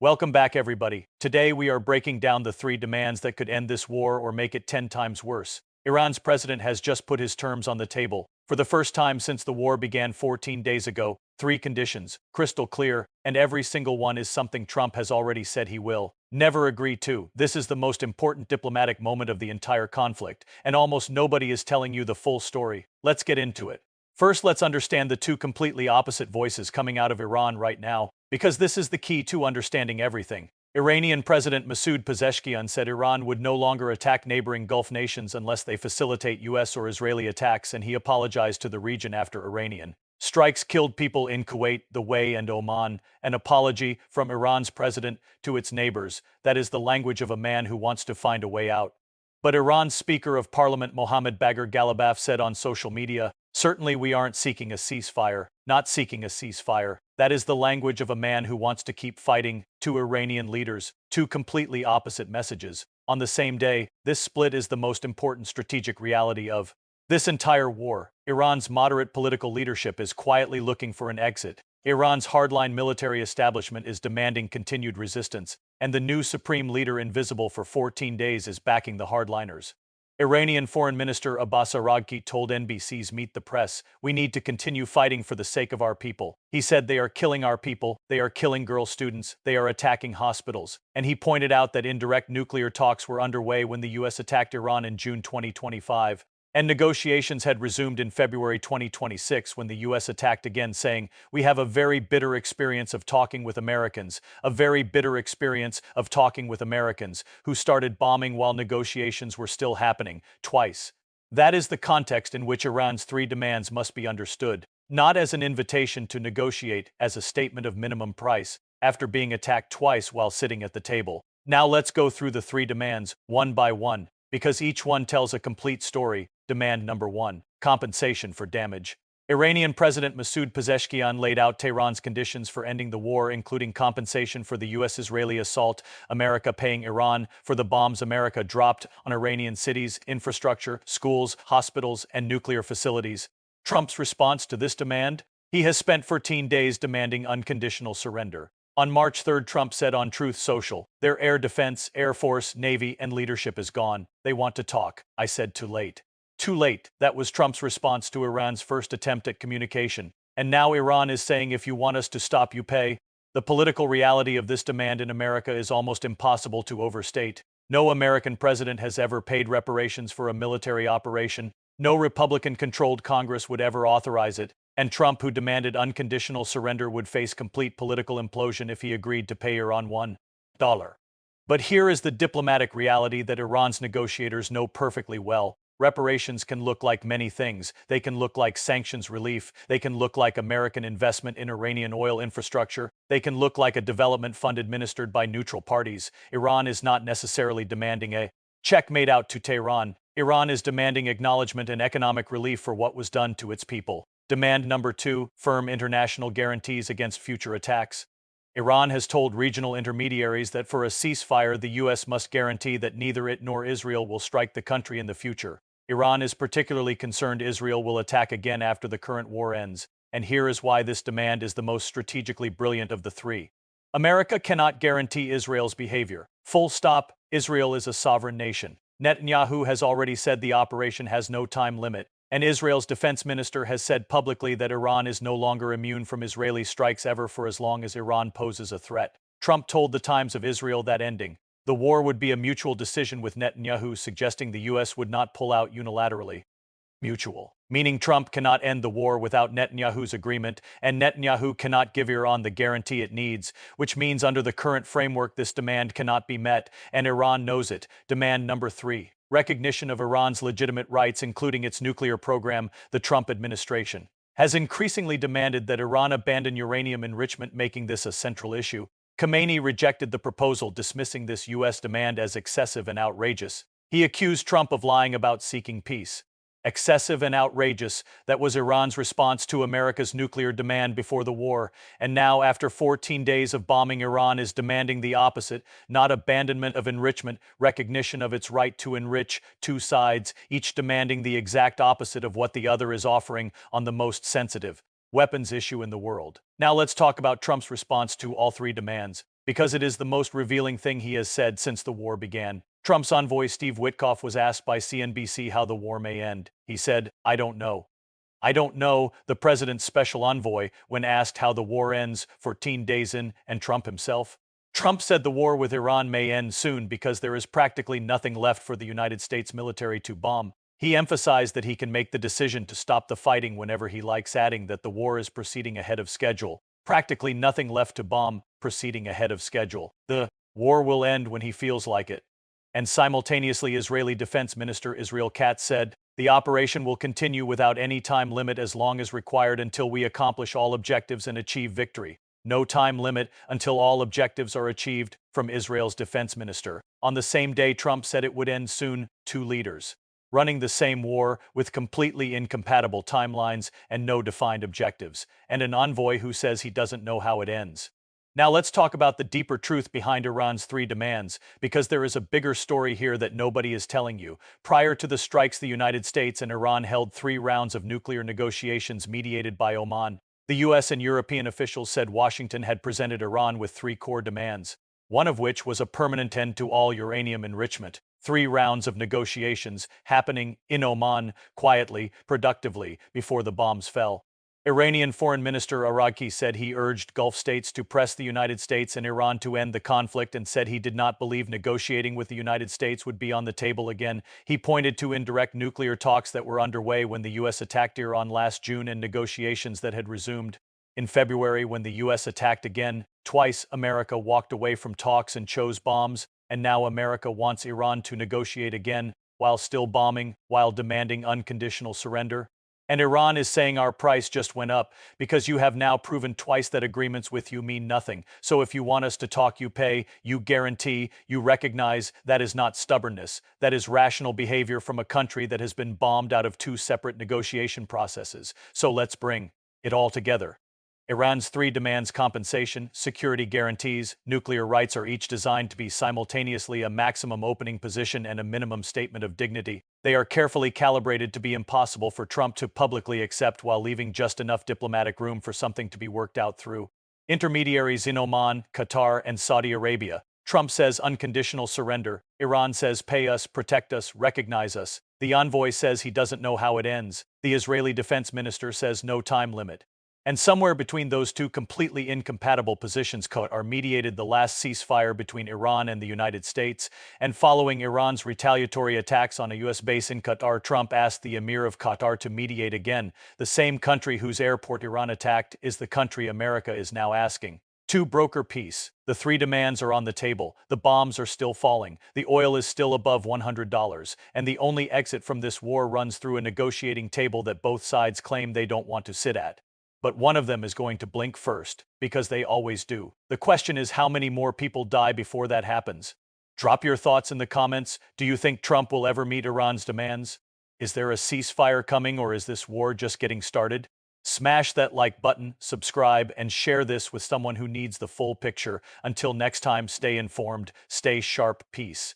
Welcome back, everybody. Today we are breaking down the three demands that could end this war or make it 10 times worse. Iran's president has just put his terms on the table. For the first time since the war began 14 days ago, three conditions, crystal clear, and every single one is something Trump has already said he will never agree to. This is the most important diplomatic moment of the entire conflict, and almost nobody is telling you the full story. Let's get into it. First, let's understand the two completely opposite voices coming out of Iran right now, because this is the key to understanding everything. Iranian President Masoud Pezeshkian said Iran would no longer attack neighboring Gulf nations unless they facilitate U.S. or Israeli attacks, and he apologized to the region after Iranian strikes killed people in Kuwait, the UAE, and Oman. An apology from Iran's president to its neighbors. That is the language of a man who wants to find a way out. But Iran's Speaker of Parliament Mohammad Bagher Ghalibaf said on social media, "Certainly we aren't seeking a ceasefire, not seeking a ceasefire. That is the language of a man who wants to keep fighting." To Iranian leaders, two completely opposite messages. On the same day, this split is the most important strategic reality of this entire war. Iran's moderate political leadership is quietly looking for an exit. Iran's hardline military establishment is demanding continued resistance, and the new supreme leader, invisible for 14 days, is backing the hardliners. Iranian Foreign Minister Abbas Araghchi told NBC's Meet the Press, "We need to continue fighting for the sake of our people." He said they are killing our people, they are killing girl students, they are attacking hospitals. And he pointed out that indirect nuclear talks were underway when the US attacked Iran in June 2025. And negotiations had resumed in February 2026 when the US attacked again, saying, "We have a very bitter experience of talking with Americans, a very bitter experience of talking with Americans, who started bombing while negotiations were still happening, twice." That is the context in which Iran's three demands must be understood, not as an invitation to negotiate, as a statement of minimum price, after being attacked twice while sitting at the table. Now let's go through the three demands, one by one, because each one tells a complete story. Demand number one, compensation for damage. Iranian President Masoud Pezeshkian laid out Tehran's conditions for ending the war, including compensation for the US-Israeli assault, America paying Iran for the bombs America dropped on Iranian cities, infrastructure, schools, hospitals, and nuclear facilities. Trump's response to this demand? He has spent 14 days demanding unconditional surrender. On March 3rd, Trump said on Truth Social, "Their air defense, Air Force, Navy, and leadership is gone. They want to talk. I said too late." Too late. That was Trump's response to Iran's first attempt at communication. And now Iran is saying, "If you want us to stop, you pay." The political reality of this demand in America is almost impossible to overstate. No American president has ever paid reparations for a military operation. No Republican-controlled Congress would ever authorize it. And Trump, who demanded unconditional surrender, would face complete political implosion if he agreed to pay Iran $1. But here is the diplomatic reality that Iran's negotiators know perfectly well. Reparations can look like many things. They can look like sanctions relief. They can look like American investment in Iranian oil infrastructure. They can look like a development fund administered by neutral parties. Iran is not necessarily demanding a checkmate out to Tehran. Iran is demanding acknowledgement and economic relief for what was done to its people. Demand number two, firm international guarantees against future attacks. Iran has told regional intermediaries that for a ceasefire, the US must guarantee that neither it nor Israel will strike the country in the future. Iran is particularly concerned Israel will attack again after the current war ends, and here is why this demand is the most strategically brilliant of the three. America cannot guarantee Israel's behavior. Full stop. Israel is a sovereign nation. Netanyahu has already said the operation has no time limit, and Israel's defense minister has said publicly that Iran is no longer immune from Israeli strikes ever for as long as Iran poses a threat. Trump told the Times of Israel that ending the war would be a mutual decision, with Netanyahu suggesting the US would not pull out unilaterally. Mutual, meaning Trump cannot end the war without Netanyahu's agreement, and Netanyahu cannot give Iran the guarantee it needs, which means under the current framework this demand cannot be met, and Iran knows it. Demand number three, recognition of Iran's legitimate rights, including its nuclear program. The Trump administration has increasingly demanded that Iran abandon uranium enrichment, making this a central issue. Khamenei rejected the proposal, dismissing this US demand as excessive and outrageous. He accused Trump of lying about seeking peace. Excessive and outrageous, that was Iran's response to America's nuclear demand before the war, and now, after 14 days of bombing, Iran is demanding the opposite, not abandonment of enrichment, recognition of its right to enrich. Two sides, each demanding the exact opposite of what the other is offering on the most sensitive weapons issue in the world. Now let's talk about Trump's response to all three demands. because it is the most revealing thing he has said since the war began. Trump's envoy Steve Witkoff was asked by CNBC how the war may end. He said, "I don't know. I don't know," the president's special envoy, when asked how the war ends 14 days in, and Trump himself. Trump said the war with Iran may end soon because there is practically nothing left for the United States military to bomb. He emphasized that he can make the decision to stop the fighting whenever he likes, adding that the war is proceeding ahead of schedule. Practically nothing left to bomb, proceeding ahead of schedule. The war will end when he feels like it. And simultaneously, Israeli Defense Minister Israel Katz said, "The operation will continue without any time limit as long as required until we accomplish all objectives and achieve victory. No time limit until all objectives are achieved," from Israel's defense minister. On the same day, Trump said it would end soon. Two leaders running the same war with completely incompatible timelines and no defined objectives, and an envoy who says he doesn't know how it ends. Now let's talk about the deeper truth behind Iran's three demands, because there is a bigger story here that nobody is telling you. Prior to the strikes, the United States and Iran held 3 rounds of nuclear negotiations mediated by Oman. The US and European officials said Washington had presented Iran with 3 core demands, one of which was a permanent end to all uranium enrichment. 3 rounds of negotiations happening in Oman, quietly, productively, before the bombs fell. Iranian Foreign Minister Araki said he urged Gulf states to press the United States and Iran to end the conflict, and said he did not believe negotiating with the United States would be on the table again. He pointed to indirect nuclear talks that were underway when the U.S. attacked Iran last June and negotiations that had resumed. In February, when the U.S. attacked again, twice America walked away from talks and chose bombs, and now America wants Iran to negotiate again, while still bombing, while demanding unconditional surrender. And Iran is saying our price just went up because you have now proven twice that agreements with you mean nothing. So if you want us to talk, you pay, you guarantee, you recognize. That is not stubbornness. That is rational behavior from a country that has been bombed out of 2 separate negotiation processes. So let's bring it all together. Iran's 3 demands: compensation, security guarantees, nuclear rights are each designed to be simultaneously a maximum opening position and a minimum statement of dignity. They are carefully calibrated to be impossible for Trump to publicly accept, while leaving just enough diplomatic room for something to be worked out through intermediaries in Oman, Qatar, and Saudi Arabia. Trump says unconditional surrender. Iran says pay us, protect us, recognize us. The envoy says he doesn't know how it ends. The Israeli defense minister says no time limit. And somewhere between those 2 completely incompatible positions are mediated the last ceasefire between Iran and the United States. And following Iran's retaliatory attacks on a U.S. base in Qatar, Trump asked the Emir of Qatar to mediate again. The same country whose airport Iran attacked is the country America is now asking to broker peace. The 3 demands are on the table. The bombs are still falling. The oil is still above $100. And the only exit from this war runs through a negotiating table that both sides claim they don't want to sit at. But one of them is going to blink first, because they always do. The question is, how many more people die before that happens? Drop your thoughts in the comments. Do you think Trump will ever meet Iran's demands? Is there a ceasefire coming, or is this war just getting started? Smash that like button, subscribe, and share this with someone who needs the full picture. Until next time, stay informed, stay sharp, peace.